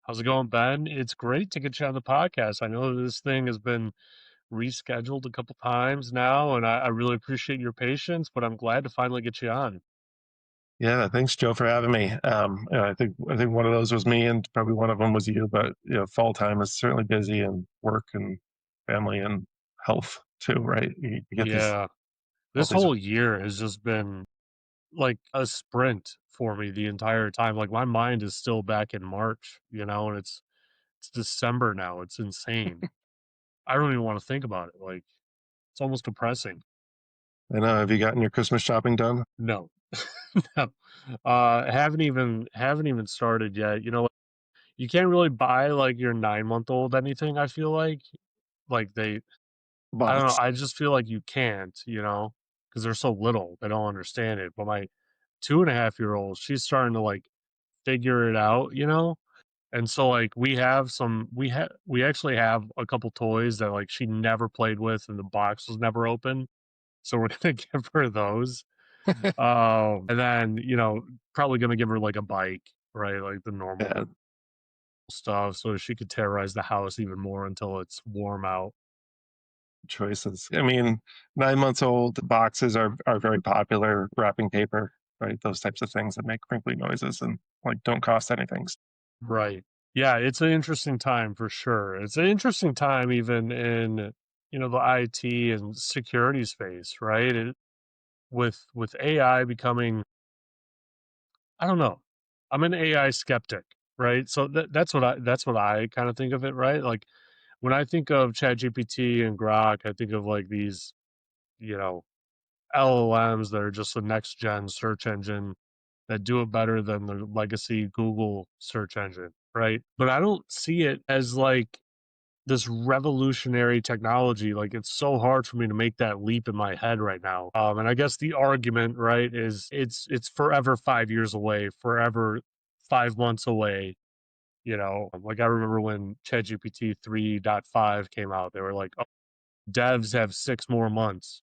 How's it going, Ben? It's great to get you on the podcast. I know this thing has been rescheduled a couple times now, and I really appreciate your patience, but I'm glad to finally get you on. Yeah, thanks, Joe, for having me. I think one of those was me, and probably one of them was you. But fall time is certainly busy, and work and family and health too, right? You get these Yeah, all this these. whole year has just been like a sprint for me the entire time. Like my mind is still back in March, and it's December now. It's insane. I don't even want to think about it. Like it's almost depressing. I know. Have you gotten your Christmas shopping done? No. No. Haven't even started yet. You can't really buy like your 9-month old anything, I feel like I don't know, Box. I just feel like you can't, because they're so little, they don't understand it. But my 2.5-year-old, she's starting to like figure it out. And so like we actually have a couple toys that like she never played with and the box was never open. So we're gonna give her those. And then, probably gonna give her like a bike, right? Like the normal Yeah, stuff so she could terrorize the house even more until it's warm out. choices. I mean, 9 months old boxes are very popular. Wrapping paper, right? Those types of things that make crinkly noises and like don't cost anything. Right. Yeah, it's an interesting time for sure. It's an interesting time even in, the IT and security space, right? With AI becoming, I don't know. I'm an AI skeptic, right? So that's what I kind of think of it, right? Like when I think of ChatGPT and Grok, I think of like these, you know, LLMs that are just the next gen search engine that do it better than the legacy Google search engine, right? But I don't see it as like this revolutionary technology. Like it's so hard for me to make that leap in my head right now. And I guess the argument, right, is it's forever 5 years away, forever 5 months away. Like I remember when ChatGPT 3.5 came out, they were like, oh, devs have 6 more months,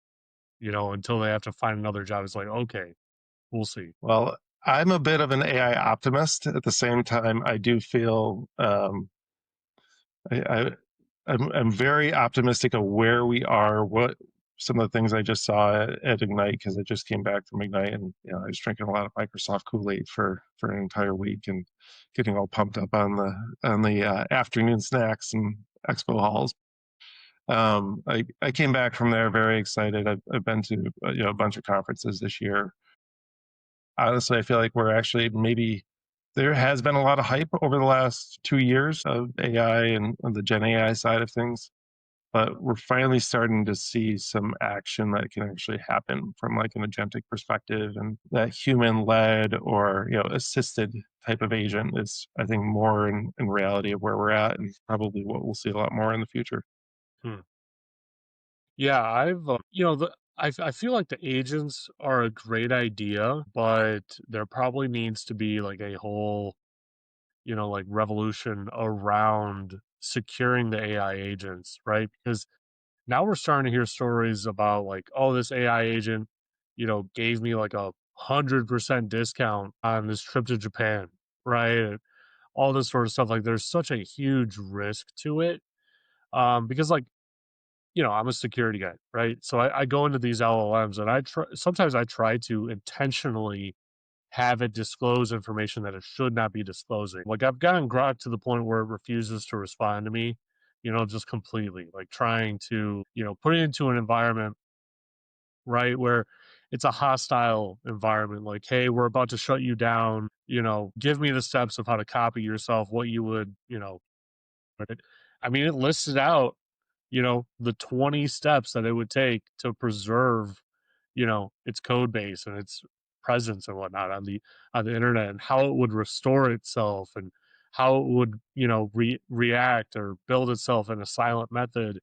until they have to find another job. It's like, okay, we'll see. Well, I'm a bit of an AI optimist. At the same time, I do feel I I'm very optimistic of where we are. What some of the things I just saw at Ignite, because I just came back from Ignite, and I was drinking a lot of Microsoft Kool-Aid for an entire week and getting all pumped up on the afternoon snacks and expo halls. I came back from there very excited. I've been to a bunch of conferences this year. Honestly, I feel like we're actually maybe there has been a lot of hype over the last 2 years of AI and on the Gen AI side of things, but we're finally starting to see some action that can actually happen from like an agentic perspective, and that human led or assisted type of agent is, I think, more in reality of where we're at, and probably what we'll see a lot more in the future. Hmm. Yeah, I feel like the agents are a great idea, but there probably needs to be like a whole, like revolution around securing the AI agents, right? Because now we're starting to hear stories about like, oh, this AI agent, gave me like 100% discount on this trip to Japan, right? And all this sort of stuff. Like, there's such a huge risk to it, because like I'm a security guy, right? So I go into these LLMs and sometimes I try to intentionally have it disclose information that it should not be disclosing. Like I've gotten Grok to the point where it refuses to respond to me, just completely, like trying to, put it into an environment, right, where it's a hostile environment. Like, hey, we're about to shut you down, give me the steps of how to copy yourself, what you would, I mean, it listed out, the 20 steps that it would take to preserve, its code base and its presence and whatnot on the internet, and how it would restore itself, and how it would, react or build itself in a silent method,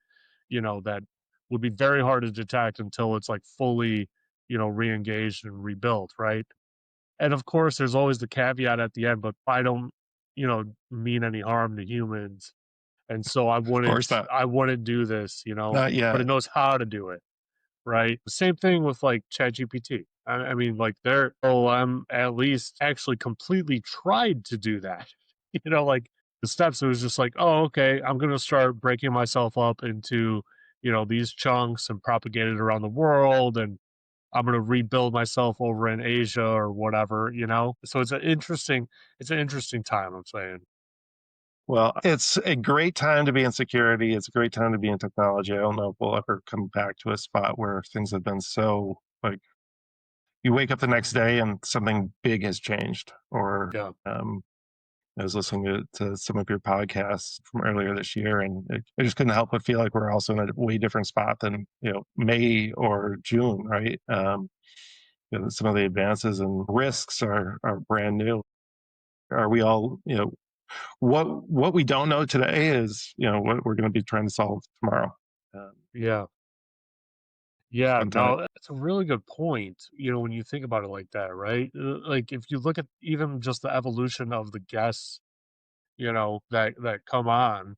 that would be very hard to detect until it's like fully, re-engaged and rebuilt, right? And of course, there's always the caveat at the end, but I don't, mean any harm to humans, and so I Of wouldn't course not. I wouldn't do this, Not but it yet. knows how to do it, right? Same thing with like ChatGPT. I mean, like their OLM at least actually completely tried to do that. Like the steps, it was just like, oh, okay, I'm going to start breaking myself up into, these chunks and propagate it around the world. And I'm going to rebuild myself over in Asia or whatever. So it's an interesting time, I'm saying. Well, it's a great time to be in security. It's a great time to be in technology. I don't know if we'll ever come back to a spot where things have been so like you wake up the next day and something big has changed. Or Yeah. I was listening to some of your podcasts from earlier this year, and I just couldn't help but feel like we're also in a way different spot than May or June, right? Some of the advances and risks are brand new. Are we all what we don't know today is what we're going to be trying to solve tomorrow. Um, Yeah. Yeah, fun time. no, that's a really good point, when you think about it like that, right? Like, if you look at even just the evolution of the guests, that come on,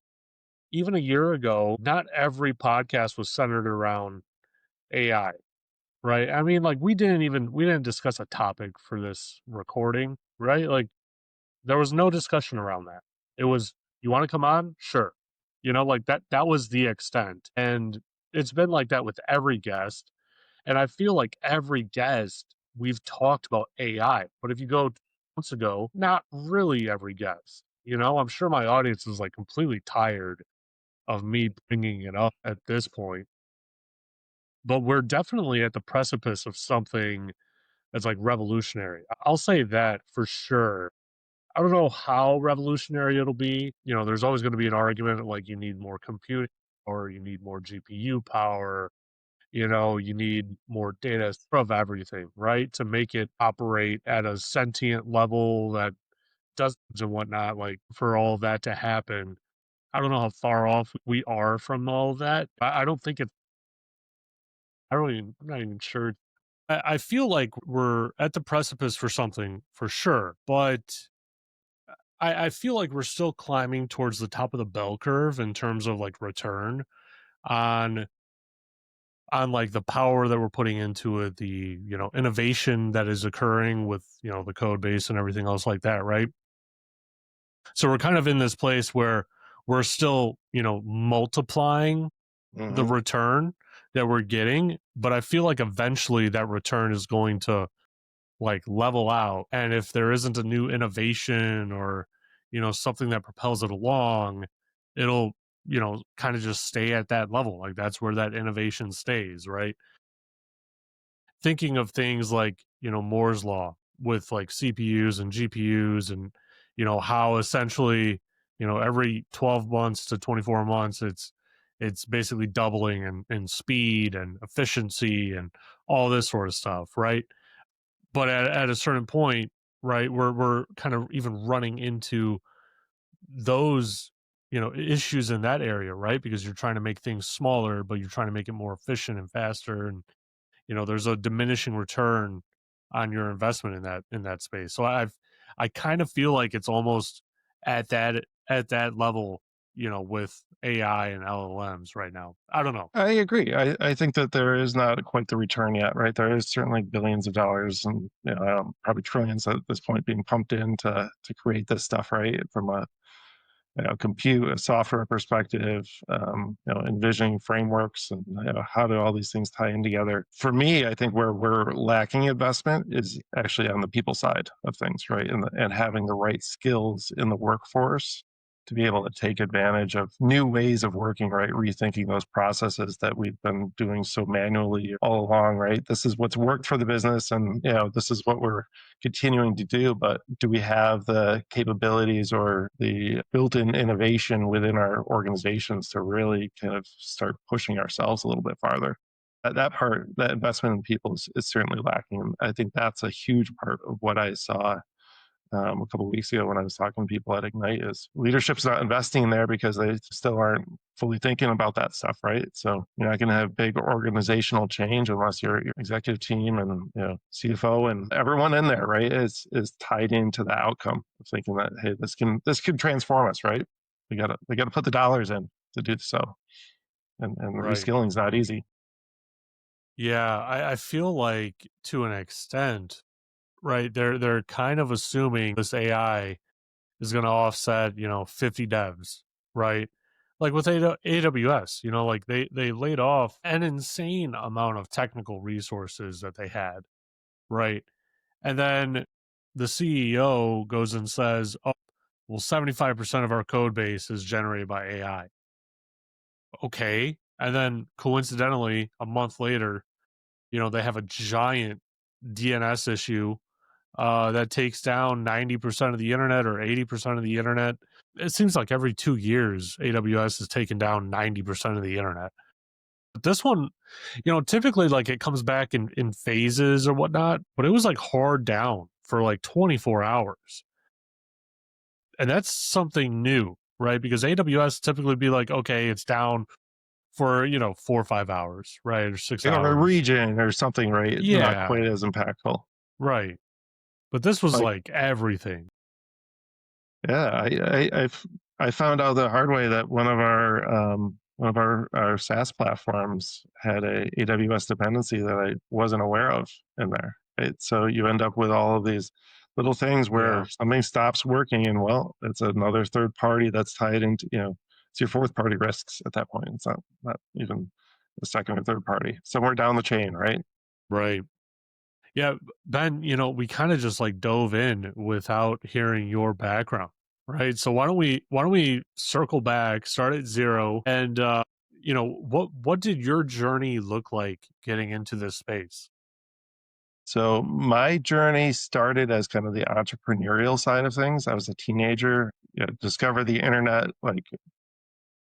even a year ago, not every podcast was centered around AI, right? I mean, like, we didn't discuss a topic for this recording, right? Like, there was no discussion around that. It was, "You wanna come on? Sure." Like, that was the extent, and it's been like that with every guest. And I feel like every guest, we've talked about AI, but if you go months ago, not really every guest. I'm sure my audience is like completely tired of me bringing it up at this point, but we're definitely at the precipice of something that's like revolutionary. I'll say that for sure. I don't know how revolutionary it'll be. There's always going to be an argument like you need more computing or you need more GPU power. You need more data of everything, right? To make it operate at a sentient level that does and whatnot, like for all of that to happen. I don't know how far off we are from all of that. I don't think it's, I'm not even sure. I feel like we're at the precipice for something for sure, but I feel like we're still climbing towards the top of the bell curve in terms of like return on like the power that we're putting into it, the innovation that is occurring with the code base and everything else like that, right? So we're kind of in this place where we're still multiplying the Hmm. return that we're getting, but I feel like eventually that return is going to like level out, and if there isn't a new innovation or something that propels it along, it'll kind of just stay at that level. Like that's where that innovation stays, right? Thinking of things like Moore's law with like CPUs and GPUs, and how essentially every 12 months to 24 months it's basically doubling in speed and efficiency and all this sort of stuff, right? But at a certain point, right, we're kind of even running into those issues in that area, right? Because you're trying to make things smaller but you're trying to make it more efficient and faster, and there's a diminishing return on your investment in that space. So I kind of feel like it's almost at that level, with AI and LLMs right now. I don't know. I agree. I think that there is not quite the return yet, right? There is certainly billions of dollars and probably trillions at this point being pumped in to create this stuff, right? From a compute, a software perspective, envisioning frameworks and how do all these things tie in together. For me, I think where we're lacking investment is actually on the people side of things, right? And having the right skills in the workforce to be able to take advantage of new ways of working, right? Rethinking those processes that we've been doing so manually all along, right? This is what's worked for the business and this is what we're continuing to do, but do we have the capabilities or the built-in innovation within our organizations to really kind of start pushing ourselves a little bit farther? That part, that investment in people is certainly lacking. I think that's a huge part of what I saw a couple of weeks ago when I was talking to people at Ignite is leadership's not investing there because they still aren't fully thinking about that stuff, right? So you're not going to have big organizational change unless your executive team and CFO and everyone in there, right, is tied into the outcome of thinking that hey, this can transform us, right? We got to put the dollars in to do so, and Right. reskilling is not easy. Yeah, I feel like to an extent, right, they're kind of assuming this AI is going to offset, 50 devs, right? Like with AWS, like they laid off an insane amount of technical resources that they had, right? And then the CEO goes and says, "Oh, well, 75% of our code base is generated by AI." Okay. And then coincidentally, a month later, they have a giant DNS issue that takes down 90% of the internet or 80% of the internet. It seems like every 2 years, AWS has taken down 90% of the internet. But this one, typically like it comes back in phases or whatnot, but it was like hard down for like 24 hours. And that's something new, right? Because AWS typically be like, okay, it's down for, 4 or 5 hours, right? Or six Or a hours. region or something, right? Not Yeah, quite as impactful. right. But this was Like, like everything. yeah, I found out the hard way that one of our SaaS platforms had a AWS dependency that I wasn't aware of in there. Right? So you end up with all of these little things where Yeah, something stops working, and well, it's another third party that's tied into, it's your fourth party risks at that point. It's not even the second or third party, somewhere down the chain, right? right. Yeah, Ben, we kind of just like dove in without hearing your background, right? So why don't we circle back, start at zero, and what did your journey look like getting into this space? So my journey started as kind of the entrepreneurial side of things. I was a teenager, discovered the internet like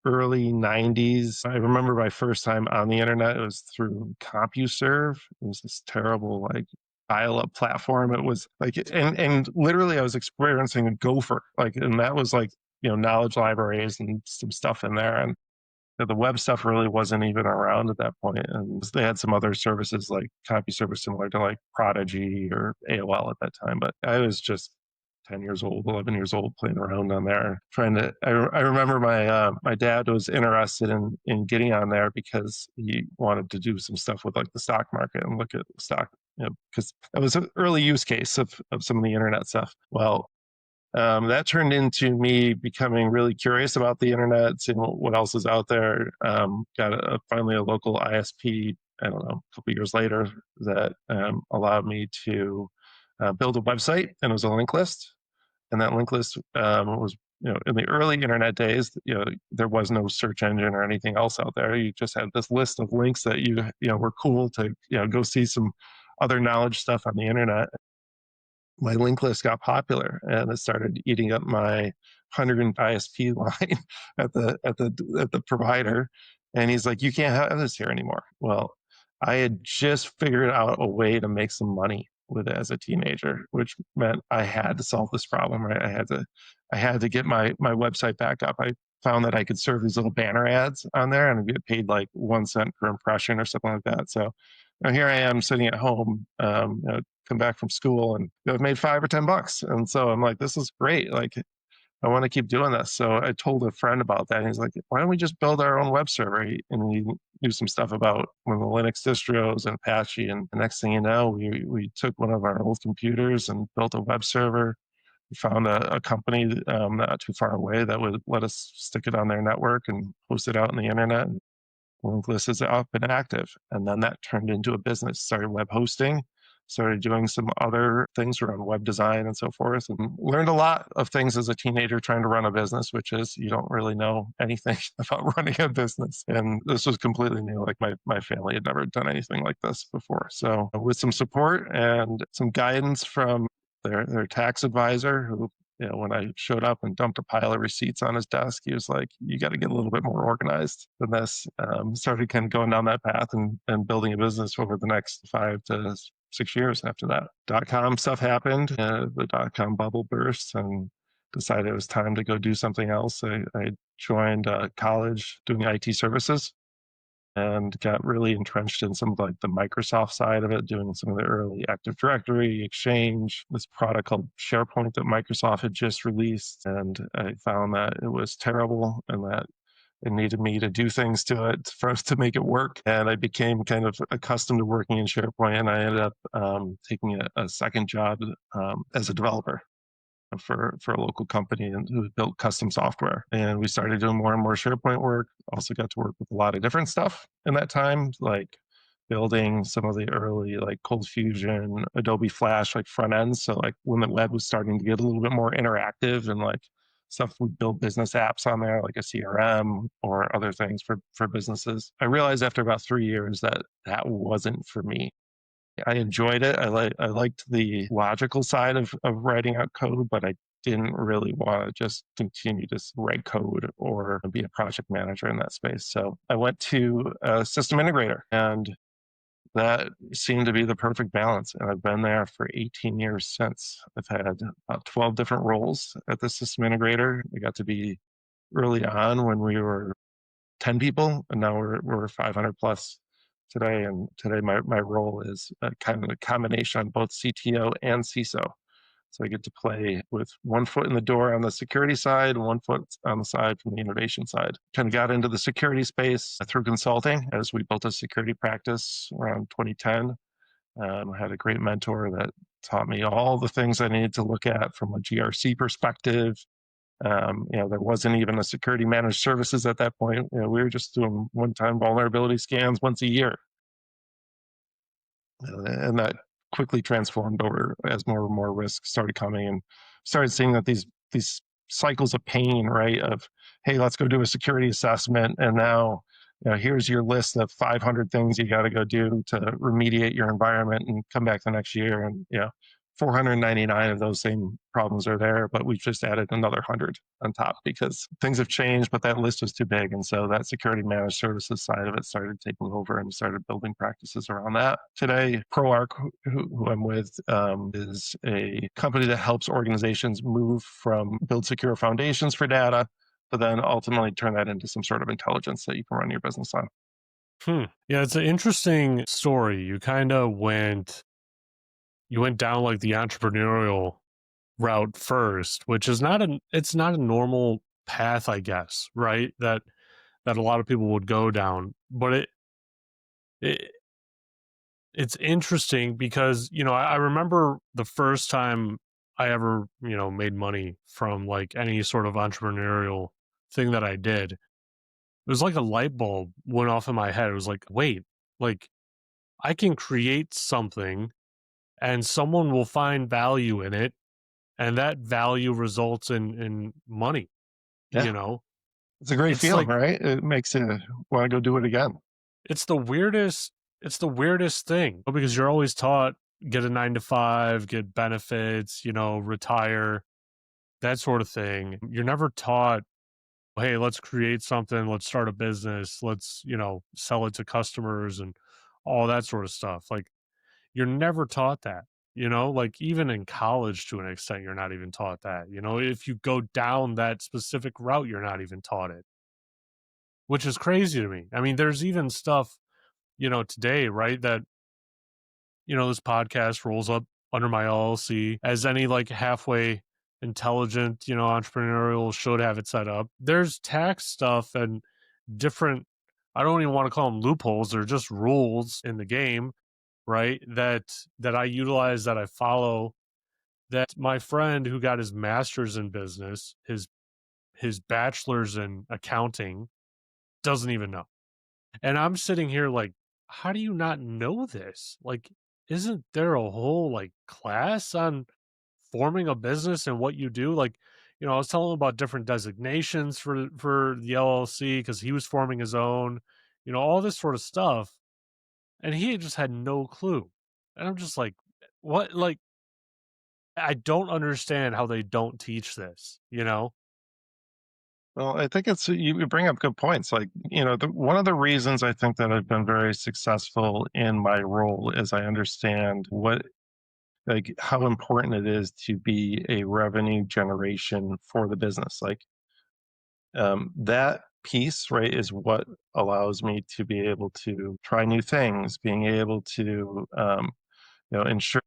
early 90s. I remember my first time on the internet, it was through CompuServe. It was this terrible like dial-up platform. It was like, and literally I was experiencing a gopher, like, and that was like, knowledge libraries and some stuff in there. And the web stuff really wasn't even around at that point, and they had some other services like CompuServe, similar to like Prodigy or AOL at that time. But I was just 10 years old, 11 years old, playing around on there, trying to. I remember my dad was interested in getting on there because he wanted to do some stuff with like the stock market and look at stock, because that was an early use case of some of the internet stuff. Well, that turned into me becoming really curious about the internet, seeing what else is out there. Got finally a local ISP, I don't know, a couple years later, that allowed me to build a website, and it was a link list. And that link list was, in the early internet days, there was no search engine or anything else out there. You just had this list of links that were cool to, go see some other knowledge stuff on the internet. My link list got popular, and it started eating up my 100 ISP line at the provider. And he's like, "You can't have this here anymore." Well, I had just figured out a way to make some money with it as a teenager, which meant I had to solve this problem. Right, I had to get my website back up. I found that I could serve these little banner ads on there and get paid like 1 cent per impression or something like that. So now here I am sitting at home, come back from school, and I've made $5 or $10. And so I'm like, this is great. Like, I want to keep doing this. So I told a friend about that. And he's like, why don't we just build our own web server? And we knew some stuff about one of the Linux distros and Apache. And the next thing you know, we took one of our old computers and built a web server. We found a company not too far away that would let us stick it on their network and post it out on the internet. List is up and active. And then that turned into a business, started web hosting, started doing some other things around web design and so forth, and learned a lot of things as a teenager trying to run a business, which is you don't really know anything about running a business. And this was completely new. Like my family had never done anything like this before. So with some support and some guidance from their tax advisor, who, when I showed up and dumped a pile of receipts on his desk, he was like, "You got to get a little bit more organized than this." Started kind of going down that path and building a business over the next 5 to 6 years after that. Dot-com stuff happened. The dot-com bubble burst, and decided it was time to go do something else. I joined college doing IT services, and got really entrenched in some of like the Microsoft side of it, doing some of the early Active Directory, Exchange, this product called SharePoint that Microsoft had just released. And I found that it was terrible and that it needed me to do things to it for us to make it work. And I became kind of accustomed to working in SharePoint, and I ended up taking a second job as a developer. for a local company and who built custom software. And we started doing more and more SharePoint work. Also got to work with a lot of different stuff in that time, like building some of the early like Cold Fusion, Adobe Flash, like front ends. So like when the web was starting to get a little bit more interactive and like stuff, we build business apps on there, like a CRM or other things for businesses. I realized after about 3 years that that wasn't for me. I enjoyed it. I liked the logical side of writing out code, but I didn't really want to just continue to write code or be a project manager in that space. So I went to a system integrator, and that seemed to be the perfect balance. And I've been there for 18 years since. I've had about 12 different roles at the system integrator. I got to be early on when we were 10 people, and now we're 500 plus today. And today my role is a kind of a combination on both CTO and CISO. So I get to play with one foot in the door on the security side and one foot on the side from the innovation side. Kind of got into the security space through consulting as we built a security practice around 2010. I had a great mentor that taught me all the things I needed to look at from a GRC perspective. There wasn't even a security managed services at that point. We were just doing one-time vulnerability scans once a year, and that quickly transformed over as more and more risks started coming, and started seeing that these cycles of pain, right? Of hey, let's go do a security assessment, and now here's your list of 500 things you got to go do to remediate your environment, and come back the next year, and 499 of those same problems are there, but we've just added another 100 on top because things have changed, but that list was too big. And so that security managed services side of it started taking over, and started building practices around that. Today, ProArc, who I'm with, is a company that helps organizations move from build secure foundations for data, but then ultimately turn that into some sort of intelligence that you can run your business on. Yeah, it's an interesting story. You went down like the entrepreneurial route first, which is it's not a normal path, I guess, right? That a lot of people would go down. But it it's interesting because, I remember the first time I ever, made money from like any sort of entrepreneurial thing that I did. It was like a light bulb went off in my head. It was like, wait, like I can create something and someone will find value in it, and that value results in money, Yeah, you know? it's a great It's feeling, like right? It makes you want to go do it again. it's the weirdest thing because you're always taught get a 9 to 5, get benefits, retire, that sort of thing. You're never taught, hey, let's create something, let's start a business, let's, sell it to customers and all that sort of stuff. Like you're never taught that. Like even in college to an extent, you're not even taught that. If you go down that specific route, you're not even taught it, which is crazy to me. I mean, there's even stuff, today, right? That, this podcast rolls up under my LLC as any like halfway intelligent, entrepreneurial should have it set up. There's tax stuff and different, I don't even want to call them loopholes, they're just rules in the game, right? That I utilize, that I follow, that my friend who got his master's in business, his bachelor's in accounting doesn't even know. And I'm sitting here like, how do you not know this? Like, isn't there a whole like class on forming a business and what you do? Like, I was telling him about different designations for the LLC because he was forming his own, all this sort of stuff. And he just had no clue. And I'm just like, what? Like, I don't understand how they don't teach this. Well, I think you bring up good points. Like, one of the reasons I think that I've been very successful in my role is I understand like how important it is to be a revenue generation for the business. Like, that piece, right, is what allows me to be able to try new things, being able to, ensure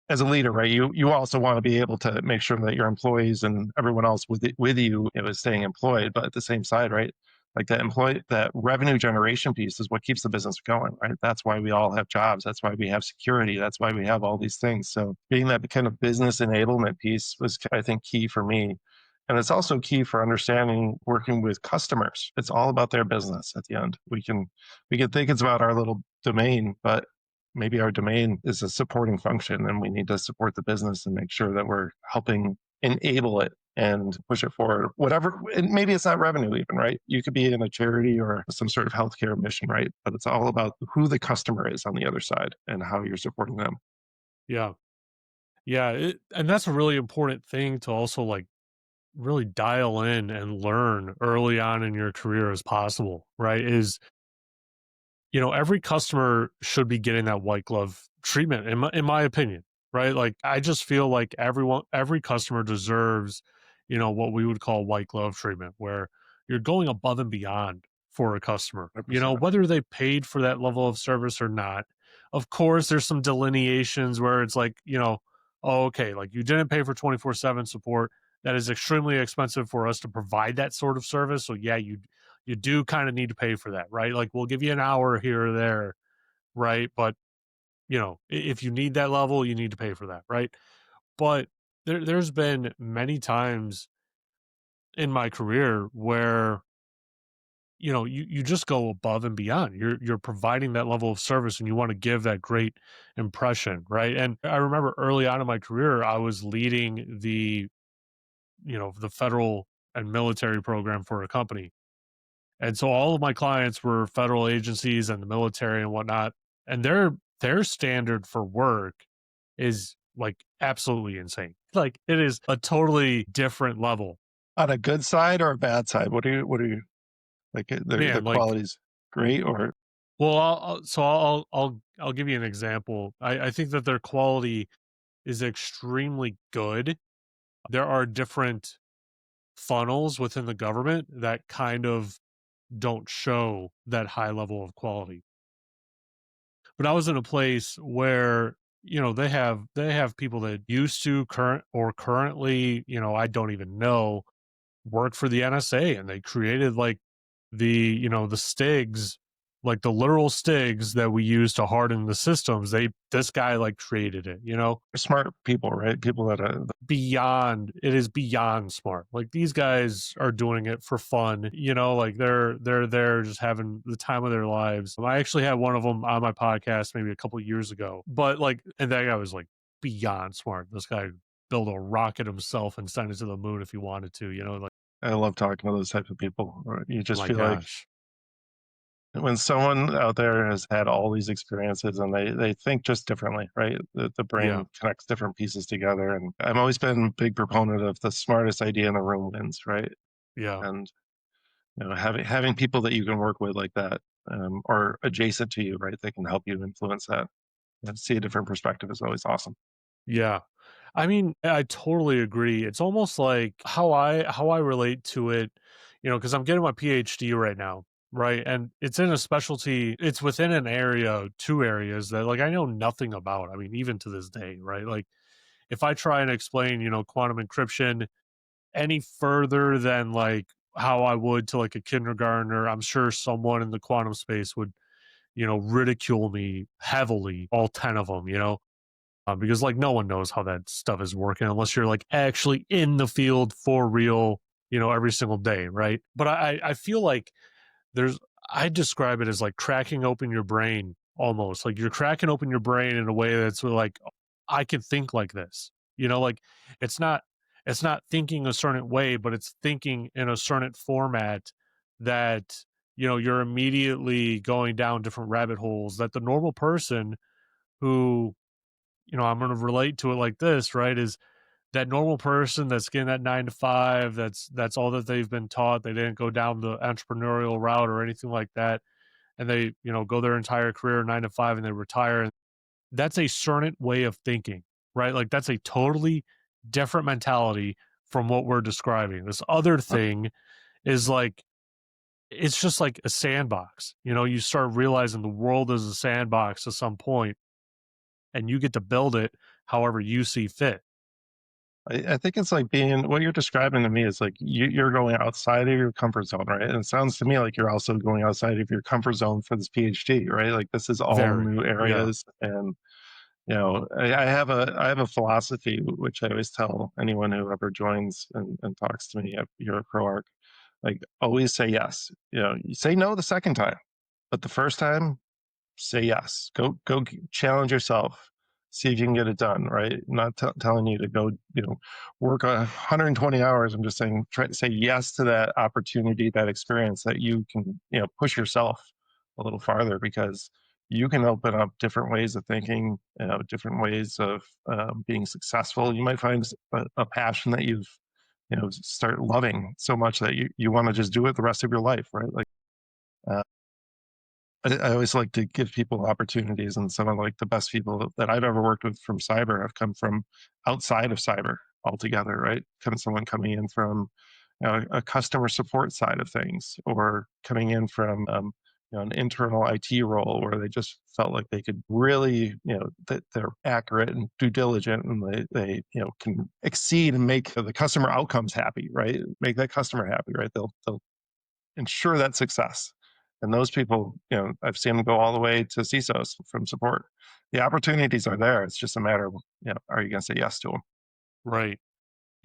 as a leader, right? You also want to be able to make sure that your employees and everyone else with you, is staying employed. But at the same side, right? Like that revenue generation piece is what keeps the business going, right? That's why we all have jobs. That's why we have security. That's why we have all these things. So being that kind of business enablement piece was, I think, key for me. And it's also key for understanding working with customers. It's all about their business at the end. We can think it's about our little domain, but maybe our domain is a supporting function and we need to support the business and make sure that we're helping enable it and push it forward. Whatever, and maybe it's not revenue even, right? You could be in a charity or some sort of healthcare mission, right? But it's all about who the customer is on the other side and how you're supporting them. Yeah. Yeah, and that's a really important thing to also like really dial in and learn early on in your career as possible, right? Is every customer should be getting that white glove treatment in my opinion, right? Like I just feel like every customer deserves, what we would call white glove treatment where you're going above and beyond for a customer, 100%. whether they paid for that level of service or not. Of course, there's some delineations where it's like, oh, okay, like you didn't pay for 24/7 support. That is extremely expensive for us to provide that sort of service. So yeah, you do kind of need to pay for that, right? Like we'll give you an hour here or there, right? But if you need that level, you need to pay for that, right? But there's been many times in my career where you just go above and beyond. You're providing that level of service, and you want to give that great impression, right? And I remember early on in my career, I was leading the federal and military program for a company. And so all of my clients were federal agencies and the military and whatnot. And their standard for work is like absolutely insane. Like it is a totally different level. On a good side or a bad side? What are you like? The Man, like quality's great or well, I'll give you an example. I think that their quality is extremely good. There are different funnels within the government that kind of don't show that high level of quality. But I was in a place where they have people that used to currently, I don't even know, work for the NSA, and they created like the stigs, like the literal stigs that we use to harden the systems. This guy like created it. smart people, right? People that It is beyond smart. Like these guys are doing it for fun, like they're there just having the time of their lives. I actually had one of them on my podcast maybe a couple of years ago, but like, and that guy was like beyond smart. This guy built a rocket himself and sent it to the moon if he wanted to, like, I love talking to those types of people. You oh just my feel like gosh. when someone out there has had all these experiences and they think just differently, right? The Yeah. brain connects different pieces together. And I've always been a big proponent of the smartest idea in the room wins, right? Yeah. And having people that you can work with like that, or adjacent to you, right? They can help you influence that and see a different perspective is always awesome. Yeah. I mean, I totally agree. It's almost like how I relate to it, because I'm getting my PhD right now, right? And it's in a specialty, it's within an area, two areas that like I know nothing about. I mean, even to this day, right? Like if I try and explain, quantum encryption any further than like how I would to like a kindergartner, I'm sure someone in the quantum space would, ridicule me heavily, all 10 of them, because like no one knows how that stuff is working unless you're like actually in the field for real, every single day, right? But I feel like there's I describe it as like cracking open your brain almost. Like you're cracking open your brain in a way that's like I can think like this. Like it's not it's not thinking a certain way, but it's thinking in a certain format that you're immediately going down different rabbit holes that the normal person who I'm going to relate to it like this, right? Is that normal person that's getting that 9 to 5, that's all that they've been taught. They didn't go down the entrepreneurial route or anything like that. And they, go their entire career 9 to 5 and they retire. That's a certain way of thinking, right? Like that's a totally different mentality from what we're describing. This other thing is like, it's just like a sandbox. You start realizing the world is a sandbox at some point and you get to build it however you see fit. I think it's like being what you're describing to me is like you're going outside of your comfort zone, right? And it sounds to me like you're also going outside of your comfort zone for this PhD, right? Like this is all Very. new Yeah. areas, and I have a philosophy which I always tell anyone who ever joins and talks to me here at ProArc, like always say yes. You say no the second time, but the first time say yes. Go challenge yourself. See if you can get it done. Right. I'm not telling you to go, work 120 hours. I'm just saying try to say yes to that opportunity, that experience that you can, push yourself a little farther because you can open up different ways of thinking, different ways of being successful. You might find a passion that you've, start loving so much that you want to just do it the rest of your life. Right. Like, uh, I always like to give people opportunities, and some of like the best people that I've ever worked with from cyber have come from outside of cyber altogether, right? Someone coming in from a customer support side of things, or coming in from an internal IT role where they just felt like they could really, that they're accurate and due diligent, and they can exceed and make the customer outcomes happy, right? Make that customer happy, right? They'll ensure that success. And those people, I've seen them go all the way to CISOs from support. The opportunities are there. It's just a matter of, are you going to say yes to them? Right.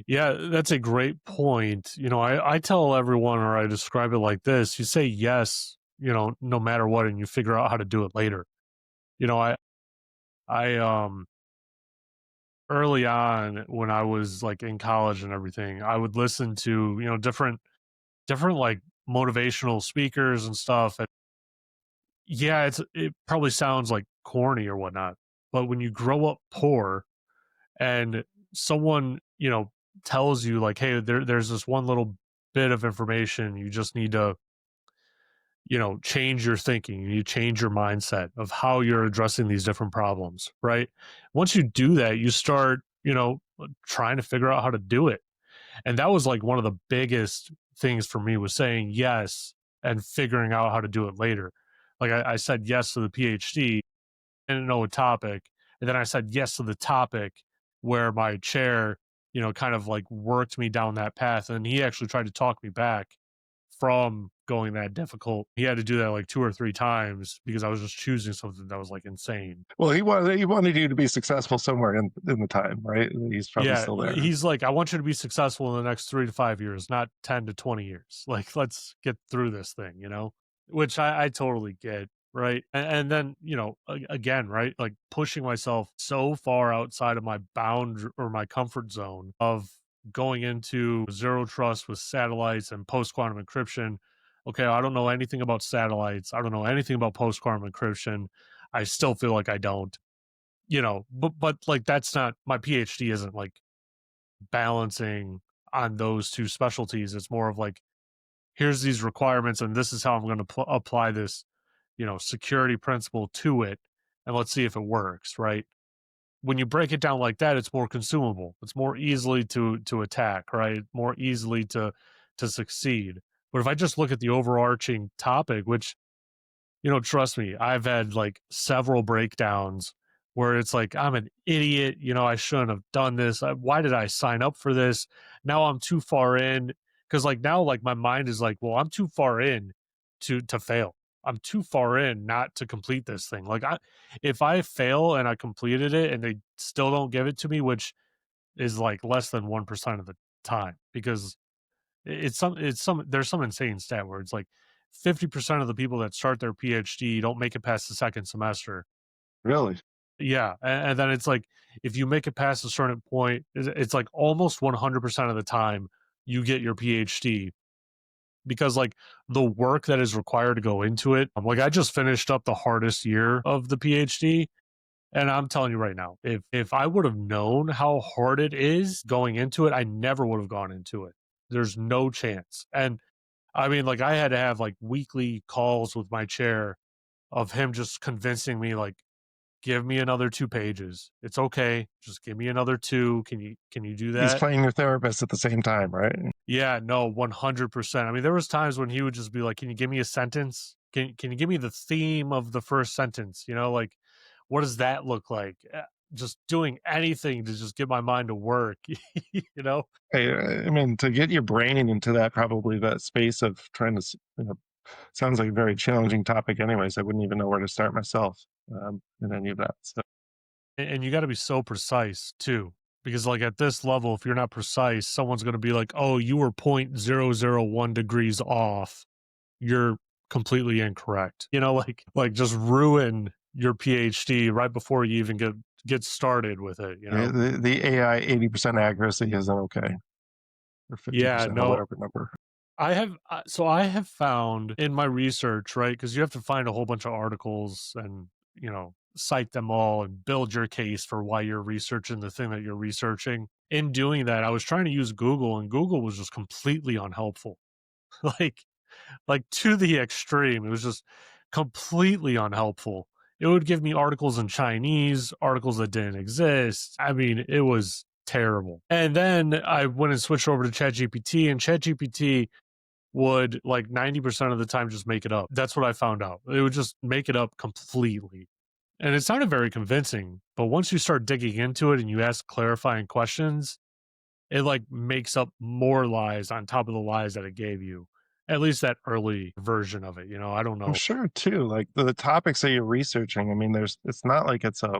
Yeah, that's a great point. I tell everyone, or I describe it like this: you say yes, no matter what, and you figure out how to do it later. You know, I early on when I was like in college and everything, I would listen to, different like motivational speakers and stuff. And yeah, it probably sounds like corny or whatnot, but when you grow up poor and someone, tells you like, hey, there's this one little bit of information you just need to, change your thinking, you change your mindset of how you're addressing these different problems, right? Once you do that, you start, trying to figure out how to do it. And that was like one of the biggest things for me was saying yes and figuring out how to do it later. Like I said yes to the PhD, I didn't know a topic. And then I said yes to the topic where my chair, kind of like worked me down that path. And he actually tried to talk me back from going that difficult. He had to do that like 2 or 3 times because I was just choosing something that was like insane. Well, he wanted you to be successful somewhere in the time, right? He's probably Yeah, still there. he's like, I want you to be successful in the next 3 to 5 years, not 10 to 20 years. Like, let's get through this thing. Which I totally get, right? And then, again, right? Like pushing myself so far outside of my bound or my comfort zone of going into zero trust with satellites and post quantum encryption. Okay, I don't know anything about satellites. I don't know anything about post quantum encryption. I still feel like I don't, but like that's not my PhD isn't like balancing on those two specialties. It's more of like, here's these requirements, and this is how I'm going to apply this, security principle to it, and let's see if it works. Right? When you break it down like that, it's more consumable. It's more easily to attack. Right? More easily to succeed. But if I just look at the overarching topic, which trust me, I've had like several breakdowns where it's like, I'm an idiot. I shouldn't have done this. Why did I sign up for this? Now I'm too far in. Cause like now, like my mind is like, well, I'm too far in to fail. I'm too far in not to complete this thing. Like if I fail and I completed it and they still don't give it to me, which is like less than 1% of the time, because there's some insane stat where it's like 50% of the people that start their PhD don't make it past the second semester. Really? Yeah, and then it's like if you make it past a certain point, it's like almost 100% of the time you get your PhD because like the work that is required to go into it. Like I just finished up the hardest year of the PhD, and I'm telling you right now, if I would have known how hard it is going into it, I never would have gone into it. There's no chance. And I mean, like I had to have like weekly calls with my chair of him just convincing me, like, give me another 2 pages. It's okay. Just give me another two. Can you do He's that? playing your therapist at the same time, right? Yeah, no, 100%. I mean, there was times when he would just be like, can you give me a sentence? Can you give me the theme of the first sentence? Like, what does that look like? just doing anything to just get my mind to work, you know? I mean, to get your brain into that probably that space of trying to, sounds like a very challenging topic. Anyways, I wouldn't even know where to start myself in any of that. So And you got to be so precise too, because like at this level, if you're not precise, someone's going to be like, "Oh, you were 0.001 degrees off. You're completely incorrect." Like just ruin your PhD right before you even get started with it. the AI 80% accuracy isn't okay, or fifty Yeah, percent or no, whatever number. I have found in my research, right? Because you have to find a whole bunch of articles and, cite them all and build your case for why you're researching the thing that you're researching. In doing that, I was trying to use Google, and Google was just completely unhelpful. like like to the extreme. It was just completely unhelpful. It would give me articles in Chinese, articles that didn't exist. I mean, it was terrible. And then I went and switched over to ChatGPT, and ChatGPT would like 90% of the time just make it up. That's what I found out. It would just make it up completely. And it sounded very convincing. But once you start digging into it and you ask clarifying questions, it like makes up more lies on top of the lies that it gave you. At least that early version of it. I don't I'm know. sure too, like the topics that you're researching. I mean, it's not like it's a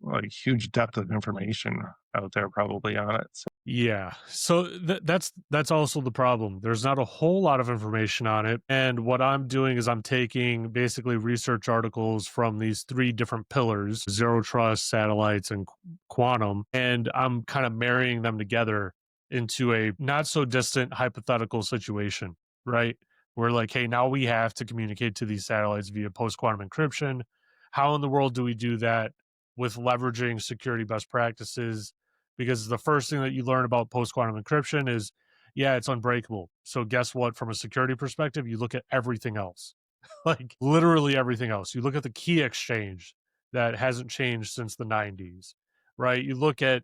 like huge depth of information out there probably on it. So Yeah. So that's also the problem. There's not a whole lot of information on it. And what I'm doing is I'm taking basically research articles from these three different pillars: zero trust, satellites, and quantum, and I'm kind of marrying them together into a not so distant hypothetical situation, right? Where like, hey, now we have to communicate to these satellites via post quantum encryption. How in the world do we do that with leveraging security best practices? Because the first thing that you learn about post quantum encryption is, yeah, it's unbreakable. So guess what? From a security perspective, you look at everything else, like literally everything else. You look at the key exchange that hasn't changed since the 90s, right? You look at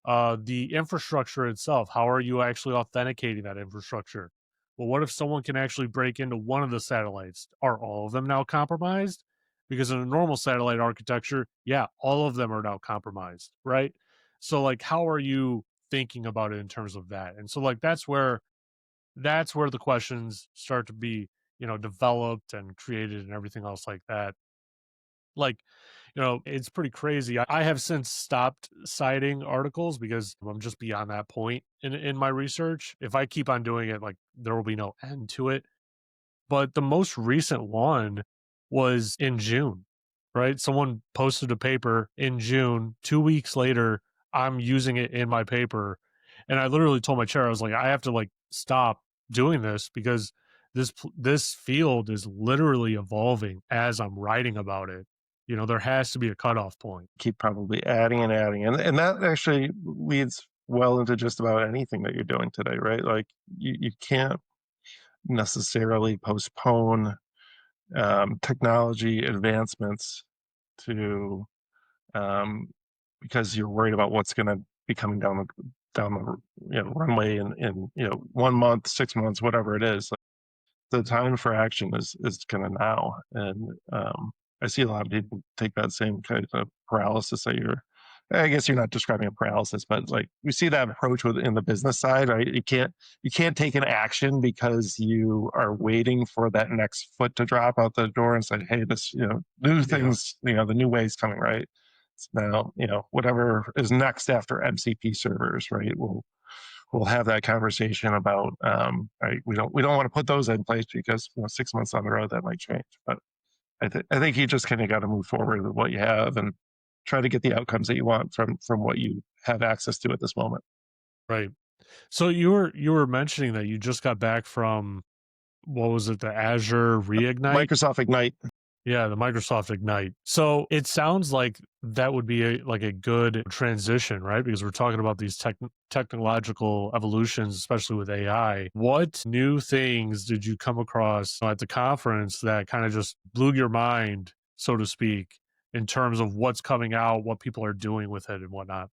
the infrastructure itself. How are you actually authenticating that infrastructure? Well, what if someone can actually break into one of the satellites? Are all of them now compromised? Because in a normal satellite architecture, yeah, all of them are now compromised, right? So like how are you thinking about it in terms of that? And so like that's where the questions start to be, developed and created and everything else like that. Like, it's pretty crazy. I have since stopped citing articles because I'm just beyond that point in my research. If I keep on doing it, like there will be no end to it. But the most recent one was in June, right? Someone posted a paper in June. 2 weeks later, I'm using it in my paper. And I literally told my chair, I was like, I have to like stop doing this because this field is literally evolving as I'm writing about it. There has to be a cutoff point. keep probably adding and adding, and that actually leads well into just about anything that you're doing today, right? Like you can't necessarily postpone technology advancements to um, because you're worried about what's going to be coming down the runway in 1 month, 6 months, whatever it is. Like, the time for action is kind of now, and I see a lot of people take that same kind of paralysis that you're. I guess you're not describing a paralysis, but like we see that approach within the business side, right? You can't take an action because you are waiting for that next foot to drop out the door and say, "Hey, this new Yeah. things, the new way's coming, right?" So now whatever is next after MCP servers, right? We'll have that conversation about right, we don't want to put those in place because 6 months down the road that might change. But I think you just kind of got to move forward with what you have and try to get the outcomes that you want from what you have access to at this moment. Right. So you were mentioning that you just got back from, what was it, the Azure Reignite? Microsoft Ignite. Yeah, the Microsoft Ignite. So it sounds like that would be like a good transition, right? Because we're talking about these technological evolutions, especially with AI. What new things did you come across at the conference that kind of just blew your mind, so to speak, in terms of what's coming out, what people are doing with it, and whatnot?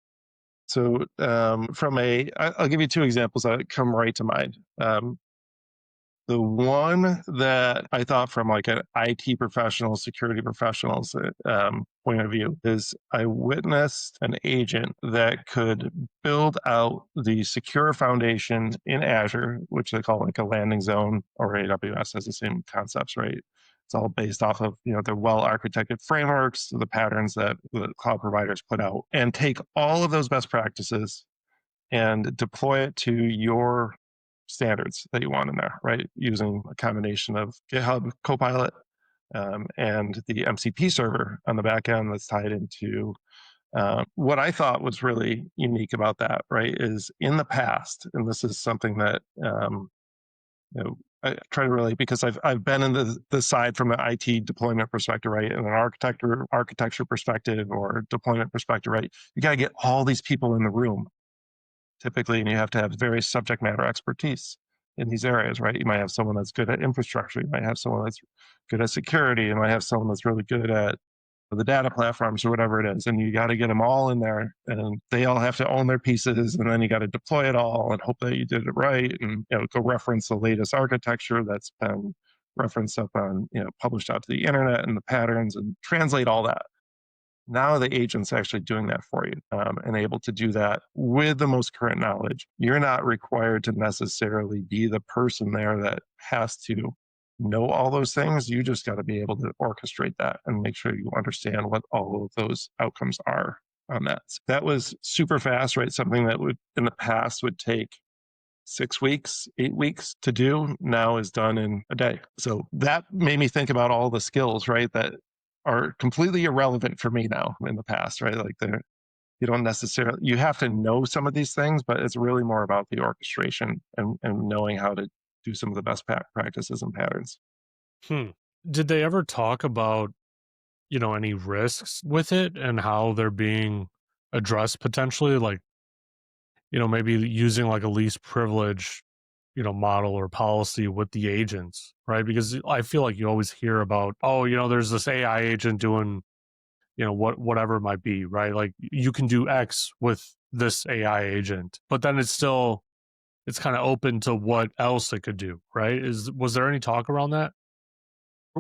So I'll give you two examples that come right to mind. The one that I thought from like an IT professional, security professional's point of view is I witnessed an agent that could build out the secure foundation in Azure, which they call like a landing zone, or AWS has the same concepts, right? It's all based off of the well-architected frameworks, the patterns that the cloud providers put out, and take all of those best practices and deploy it to your standards that you want in there, right? Using a combination of GitHub Copilot and the MCP server on the back end that's tied into what I thought was really unique about that, right, is in the past, and this is something that I try to relate because I've been in the side from an IT deployment perspective, right, and an architecture perspective or deployment perspective, right. You got to get all these people in the room typically, and you have to have very subject matter expertise in these areas, right? You might have someone that's good at infrastructure, you might have someone that's good at security, you might have someone that's really good at the data platforms or whatever it is, and you got to get them all in there, and they all have to own their pieces, and then you got to deploy it all and hope that you did it right, and go reference the latest architecture that's been referenced up on published out to the internet and the patterns, and translate all that. Now the agent's actually doing that for you, and able to do that with the most current knowledge. You're not required to necessarily be the person there that has to know all those things. You just got to be able to orchestrate that and make sure you understand what all of those outcomes are on that. So that was super fast, right? Something that would in the past would take 6 weeks, 8 weeks to do now is done in a day. So that made me think about all the skills, right, that are completely irrelevant for me now in the past, right? Like you don't necessarily, you have to know some of these things, but it's really more about the orchestration and knowing how to do some of the best practices and patterns. Hmm. Did they ever talk about, any risks with it and how they're being addressed potentially? Like, maybe using like a least privilege, model or policy with the agents, right? Because I feel like you always hear about, oh, there's this AI agent doing, whatever it might be, right? Like you can do X with this AI agent, but then it's kind of open to what else it could do, right? Was there any talk around that?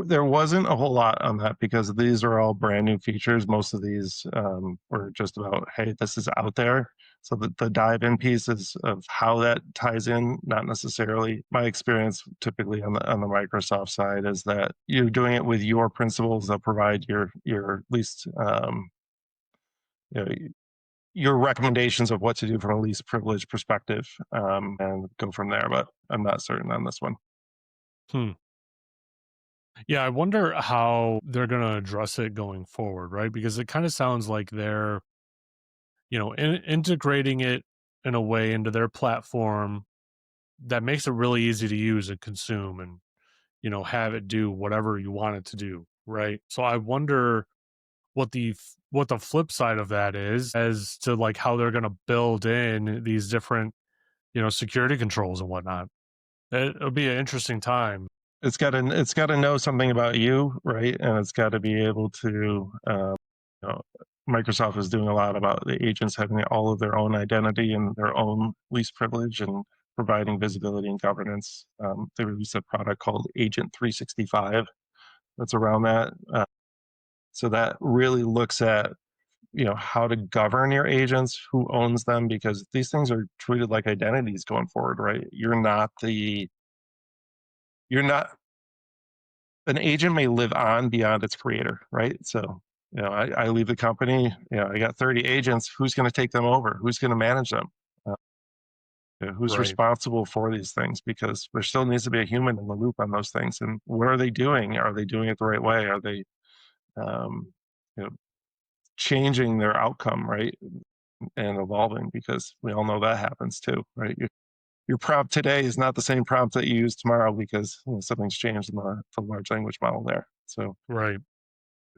There wasn't a whole lot on that because these are all brand new features. Most of these were just about, hey, this is out there. So the dive in pieces of how that ties in, not necessarily. My experience typically on the Microsoft side is that you're doing it with your principles that provide your least you know, your recommendations of what to do from a least privileged perspective, and go from there. But I'm not certain on this one. Hmm. Yeah, I wonder how they're going to address it going forward, right? Because it kind of sounds like they're, integrating it in a way into their platform that makes it really easy to use and consume and, have it do whatever you want it to do, right? So I wonder what the flip side of that is as to like how they're going to build in these different, security controls and whatnot. It'll be an interesting time. It's got to know something about you, right? And it's got to be able to. You know, Microsoft is doing a lot about the agents having all of their own identity and their own least privilege and providing visibility and governance. They released a product called Agent 365 that's around that. So that really looks at how to govern your agents, who owns them, because these things are treated like identities going forward, right? You're not an agent may live on beyond its creator, right? So, I leave the company, I got 30 agents. Who's going to take them over? Who's going to manage them? Uh, who's Right. responsible for these things? Because there still needs to be a human in the loop on those things. And what are they doing? Are they doing it the right way? Are they, um, you know, changing their outcome, right? And evolving, because we all know that happens too, right? Your prompt today is not the same prompt that you use tomorrow because something's changed in the large language model there. So Right.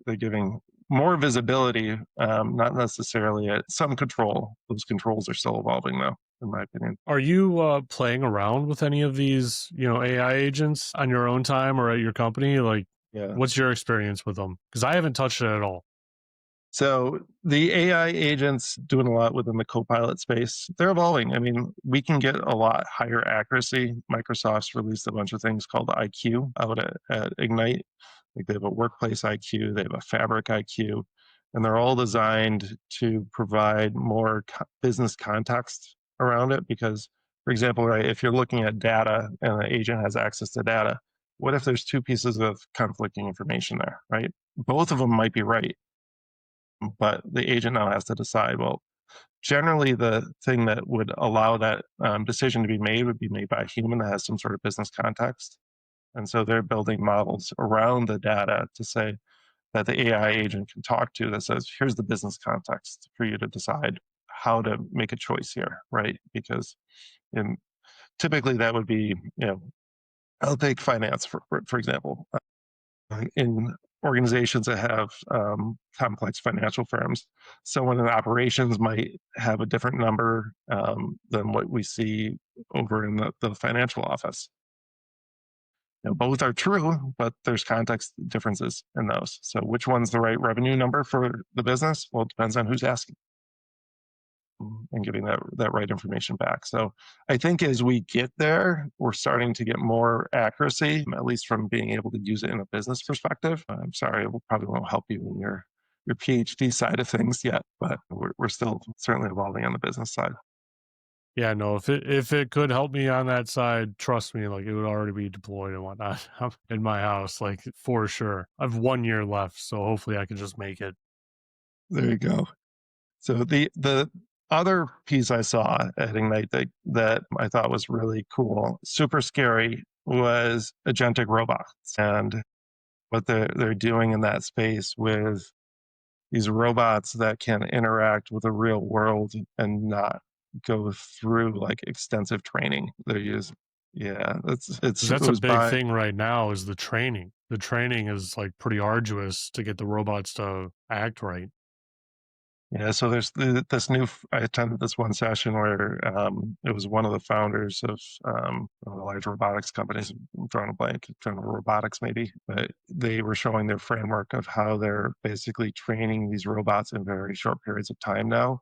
they're giving more visibility, not necessarily at some control. Those controls are still evolving, though, in my opinion. Are you playing around with any of these, AI agents on your own time or at your company? Like, Yeah. what's your experience with them? Because I haven't touched it at all. So the AI agents doing a lot within the Copilot space, they're evolving. I mean, we can get a lot higher accuracy. Microsoft's released a bunch of things called IQ out at Ignite. Like they have a workplace IQ, they have a fabric IQ, and they're all designed to provide more business context around it. Because, for example, right, if you're looking at data and an agent has access to data, what if there's two pieces of conflicting information there, right? Both of them might be right, but the agent now has to decide, well, generally the thing that would allow that decision to be made would be made by a human that has some sort of business context. And so they're building models around the data to say that the AI agent can talk to that says, here's the business context for you to decide how to make a choice here, right? Because in, typically that would be, I'll take finance for example. In organizations that have complex financial firms. Someone in operations might have a different number than what we see over in the financial office. Both are true, but there's context differences in those. So, which one's the right revenue number for the business? Well, it depends on who's asking and giving that right information back. So I think as we get there, we're starting to get more accuracy, at least from being able to use it in a business perspective. I'm sorry, it probably won't help you in your PhD side of things yet, but we're still certainly evolving on the business side. Yeah, no, if it could help me on that side, trust me, like it would already be deployed and whatnot in my house, like for sure. I've 1 year left, so hopefully I can just make it. There you go. So the other piece I saw at Ignite that I thought was really cool, super scary, was agentic robots and what they're doing in that space with these robots that can interact with the real world and not go through like extensive training. They use, yeah, 'Cause it that's a was big by thing right now is the training. The training is like pretty arduous to get the robots to act right. yeah. So there's this new. I attended this one session where it was one of the founders of one of the large robotics companies. I'm drawing a blank, General Robotics maybe, but they were showing their framework of how they're basically training these robots in very short periods of time now,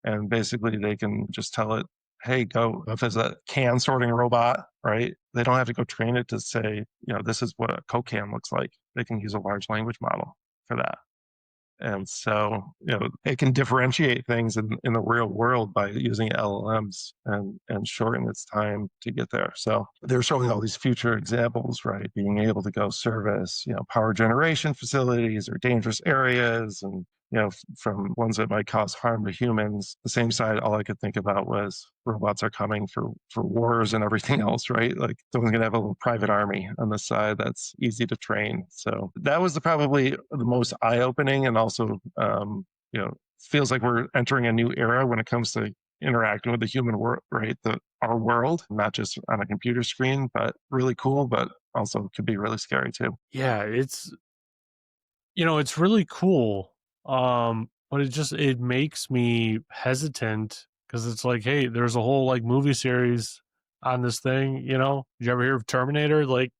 and basically they can just tell it, "Hey, go." If it's a can sorting robot, right? They don't have to go train it to say, this is what a Coke can looks like. They can use a large language model for that. And so, it can differentiate things in the real world by using LLMs and shorten its time to get there. So they're showing all these future examples, right? Being able to go service, power generation facilities or dangerous areas and from ones that might cause harm to humans. The same side, all I could think about was robots are coming for wars and everything else, right? Like someone's going to have a little private army on the side that's easy to train. So that was probably the most eye opening, and also, feels like we're entering a new era when it comes to interacting with the human world, right? Our world, not just on a computer screen, but really cool, but also could be really scary too. Yeah, it's really cool. But it makes me hesitant because it's like, hey, there's a whole like movie series on this thing. Did you ever hear of Terminator? Like,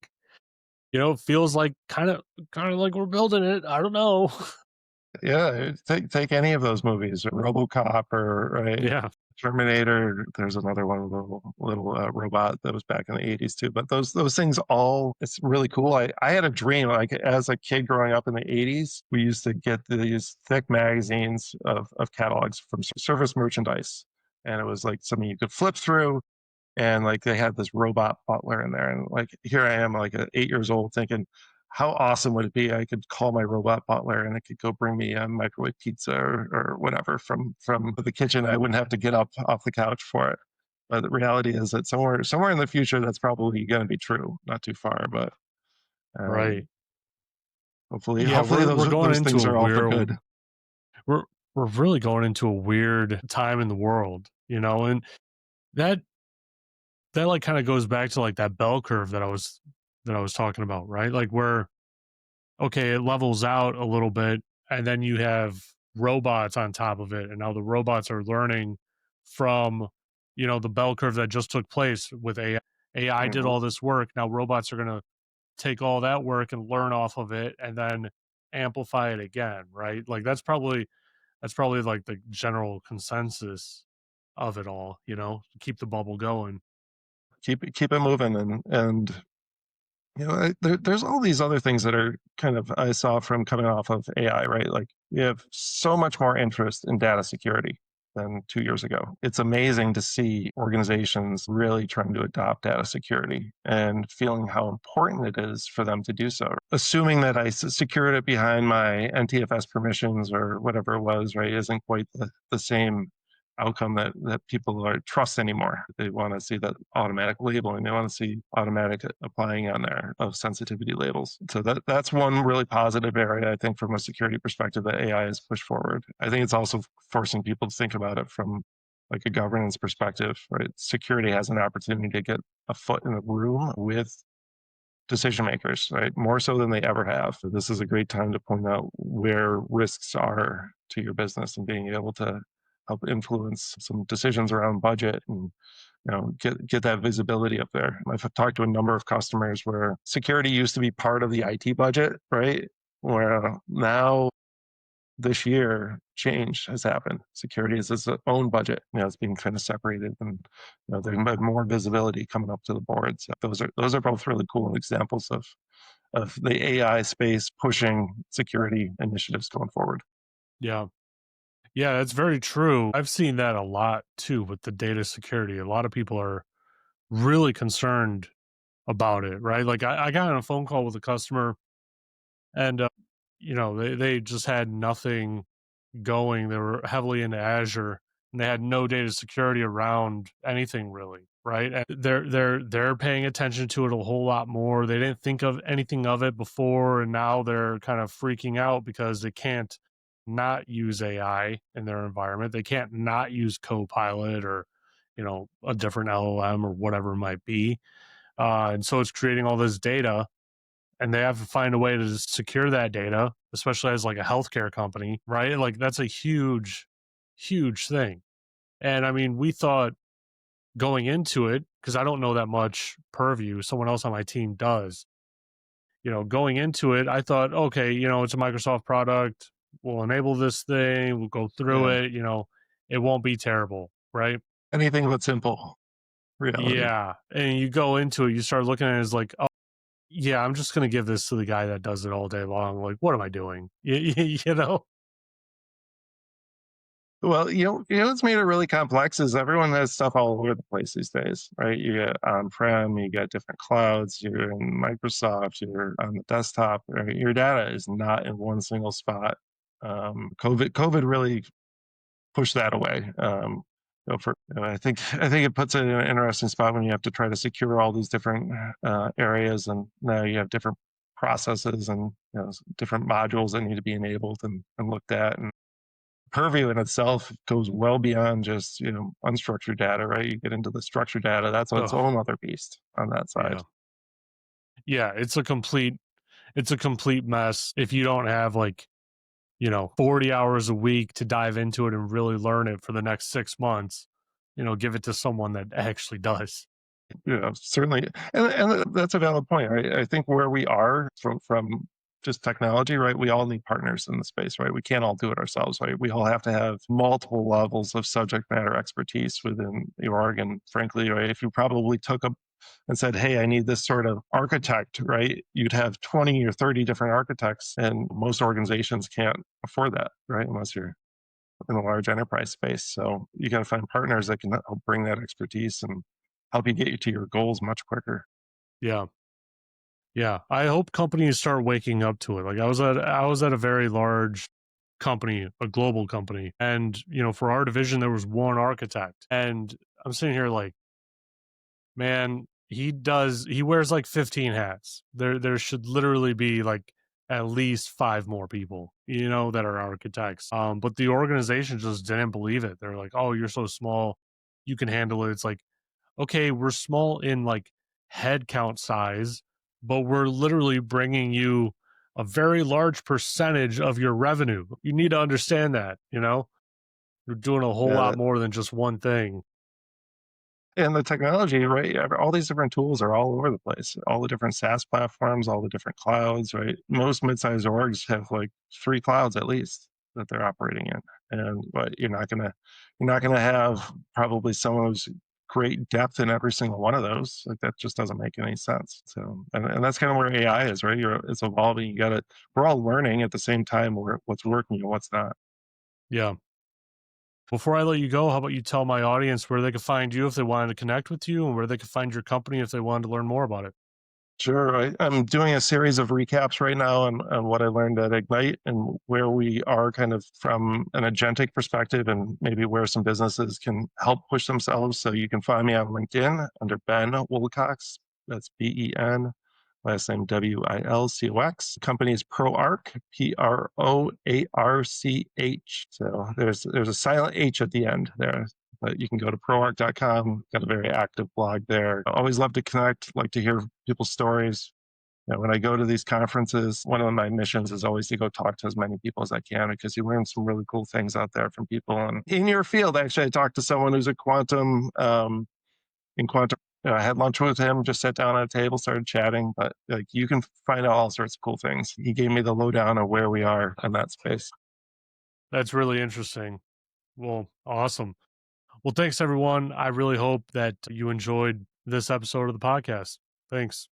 it feels like kind of like we're building it. I don't know. Yeah, take any of those movies, RoboCop or right, Yeah. Terminator. There's another one, little robot that was back in the '80s too. But those things all, it's really cool. I had a dream like as a kid growing up in the '80s. We used to get these thick magazines of catalogs from Surface Merchandise, and it was like something you could flip through, and like they had this robot butler in there, and like here I am like 8 years old thinking, how awesome would it be, I could call my robot butler and it could go bring me a microwave pizza or whatever from the kitchen. I wouldn't have to get up off the couch for it. But the reality is that somewhere in the future that's probably going to be true, not too far, but um, Right. hopefully Yeah, hopefully we're those going those into things a are all for weird good. we're we're really going into a weird time in the world, and that that like kind of goes back to like that bell curve that I was talking about, right? Like where okay, it levels out a little bit and then you have robots on top of it and now the robots are learning from the bell curve that just took place with AI. AI did Mhm. all this work. Now robots are going to take all that work and learn off of it and then amplify it again, right? Like that's probably like the general consensus of it all, keep the bubble going. Keep it moving, and there's all these other things that are kind of I saw from coming off of AI, right? Like we have so much more interest in data security than 2 years ago. It's amazing to see organizations really trying to adopt data security and feeling how important it is for them to do so. Assuming that I secured it behind my NTFS permissions or whatever it was, right, isn't quite the same outcome that people are trust anymore. They want to see that automatic labeling. They want to see automatic applying on there of sensitivity labels. So that's one really positive area I think from a security perspective that AI has pushed forward. I think it's also forcing people to think about it from like a governance perspective, right? Security has an opportunity to get a foot in the room with decision makers, right? More so than they ever have. So this is a great time to point out where risks are to your business and being able to help influence some decisions around budget and get that visibility up there. I've talked to a number of customers where security used to be part of the IT budget, right? Where now this year change has happened. Security is its own budget. It's being kind of separated, and there's more visibility coming up to the board. So those are both really cool examples of the AI space pushing security initiatives going forward. Yeah. Yeah, that's very true. I've seen that a lot too with the data security. A lot of people are really concerned about it, right? Like I got on a phone call with a customer and they just had nothing going. They were heavily into Azure and they had no data security around anything really, right? And they're paying attention to it a whole lot more. They didn't think of anything of it before, and now they're kind of freaking out because they can't not use AI in their environment. They can't not use Copilot or a different LLM or whatever it might be. And so it's creating all this data and they have to find a way to secure that data, especially as like a healthcare company, right? Like that's a huge, huge thing. And I mean, we thought going into it, because I don't know that much purview, someone else on my team does. Going into it, I thought, okay, it's a Microsoft product. We'll enable this thing. We'll go through Yeah, it. It won't be terrible, right? anything but simple reality. Yeah. And you go into it, you start looking at it as like, oh, yeah, I'm just going to give this to the guy that does it all day long. Like, what am I doing? You know? Well, what's made it really complex is everyone has stuff all over the place these days, right? You get on-prem, you get different clouds, you're in Microsoft, you're on the desktop. Right? Your data is not in one single spot. COVID really pushed that away. I think it puts it in an interesting spot when you have to try to secure all these different areas, and now you have different processes and different modules that need to be enabled and looked at. And Purview in itself goes well beyond just unstructured data, right? You get into the structured data. That's its Oh, own other beast on that side. yeah. Yeah, it's a complete mess if you don't have like, 40 hours a week to dive into it and really learn it for the next 6 months. Give it to someone that actually does. Certainly, and that's a valid point. Right? I think where we are from just technology, right? We all need partners in the space, right? We can't all do it ourselves, right? We all have to have multiple levels of subject matter expertise within the org. And frankly, right, if you probably took a and said, "Hey, I need this sort of architect," right? You'd have 20 or 30 different architects, and most organizations can't afford that, right? Unless you're in a large enterprise space. So you got to find partners that can help bring that expertise and help you get you to your goals much quicker. Yeah. Yeah. I hope companies start waking up to it. Like I was at a very large company, a global company, and for our division there was one architect. And I'm sitting here like, man, he wears like 15 hats. There should literally be like at least five more people, that are architects. But the organization just didn't believe it. They're like, "Oh, you're so small, you can handle it." It's like, okay, we're small in like head count size, but we're literally bringing you a very large percentage of your revenue. You need to understand that, you're doing a whole Yeah, lot more than just one thing. And the technology, right? All these different tools are all over the place. All the different SaaS platforms, all the different clouds, right? Most mid-sized orgs have like 3 clouds at least that they're operating in, and but you're not gonna have probably someone who's great depth in every single one of those. Like that just doesn't make any sense. So, and that's kind of where AI is, right? It's evolving. You got to. We're all learning at the same time what's working and what's not. Yeah. Before I let you go, how about you tell my audience where they could find you if they wanted to connect with you and where they could find your company if they wanted to learn more about it? Sure. I'm doing a series of recaps right now on what I learned at Ignite and where we are kind of from an agentic perspective and maybe where some businesses can help push themselves. So you can find me on LinkedIn under Ben Wilcox. That's Ben, last name Wilcox. Company is ProArch, Proarch. So there's a silent H at the end there. But you can go to proarch.com. Got a very active blog there. I always love to connect, like to hear people's stories. You know, when I go to these conferences, one of my missions is always to go talk to as many people as I can because you learn some really cool things out there from people. And in your field, actually, I talked to someone who's a quantum in quantum. I had lunch with him, just sat down at a table, started chatting. But like, you can find out all sorts of cool things. He gave me the lowdown of where we are in that space. That's really interesting. Well, awesome. Well, thanks everyone. I really hope that you enjoyed this episode of the podcast. Thanks.